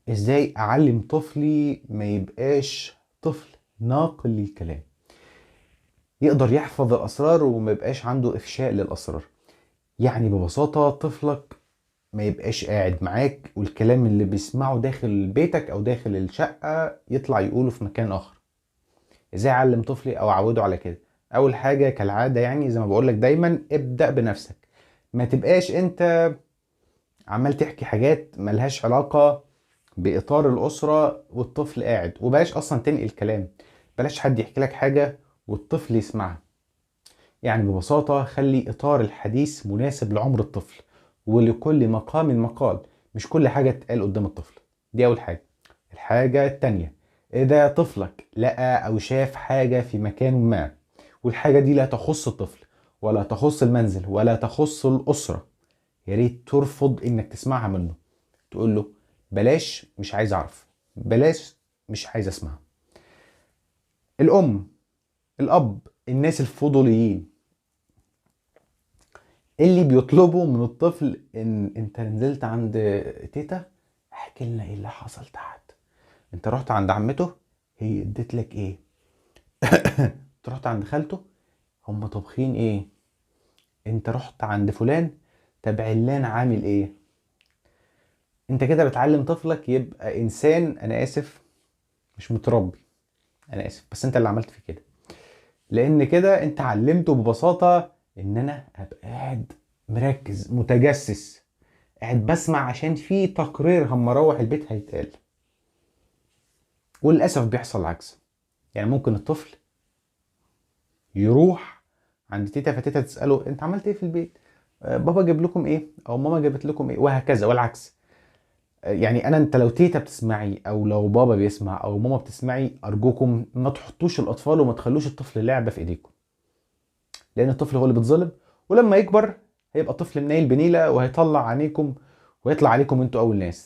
ازاي اعلم طفلي ما يبقاش طفل ناقل للكلام، يقدر يحفظ الاسرار وما يبقاش عنده افشاء للاسرار. يعني ببساطة طفلك ما يبقاش قاعد معاك والكلام اللي بيسمعه داخل بيتك او داخل الشقة يطلع يقوله في مكان اخر. ازاي اعلم طفلي او اعوده على كده؟ اول حاجة كالعادة، يعني زي ما بقولك دايما ابدأ بنفسك. ما تبقاش انت عمال تحكي حاجات ملهاش علاقة بإطار الأسرة والطفل قاعد، وبلاش أصلا تنقل كلام. بلاش حد يحكي لك حاجة والطفل يسمعها. يعني ببساطة خلي إطار الحديث مناسب لعمر الطفل، ولكل مقام مقال. مش كل حاجة تتقال قدام الطفل. دي أول حاجة. الحاجة التانية، إذا طفلك لقى أو شاف حاجة في مكان ما، والحاجة دي لا تخص الطفل ولا تخص المنزل ولا تخص الأسرة، يا ريت ترفض إنك تسمعها منه. تقول له بلاش، مش عايز أعرف، بلاش، مش عايز أسمع. الأم، الأب، الناس الفضوليين اللي بيطلبوا من الطفل ان انت نزلت عند تيتا، احكي لنا ايه اللي حصل تحت. انت رحت عند عمته، هي اديت لك ايه. انت رحت عند خالته، هم طبخين ايه. انت رحت عند فلان، طب علان عامل ايه. انت كده بتعلم طفلك يبقى انسان، انا اسف، مش متربي. انا اسف بس انت اللي عملت في كده. لان كده انت علمته ببساطة ان انا ابقى قاعد مركز متجسس، قاعد بسمع عشان في تقرير هم اروح البيت هيتقال. وللاسف بيحصل العكس. يعني ممكن الطفل يروح عند تيتا، فتيتا تساله انت عملت ايه في البيت، بابا جاب لكم ايه او ماما جابت لكم ايه، وهكذا والعكس. يعني انت لو تيتا بتسمعي او لو بابا بيسمع او ماما بتسمعي، ارجوكم ما تحطوش الاطفال وما تخلوش الطفل لعبه في ايديكم. لان الطفل هو اللي بيتظلم، ولما يكبر هيبقى طفل منيل بنيله وهيطلع عليكم ويطلع عليكم انتوا اول ناس.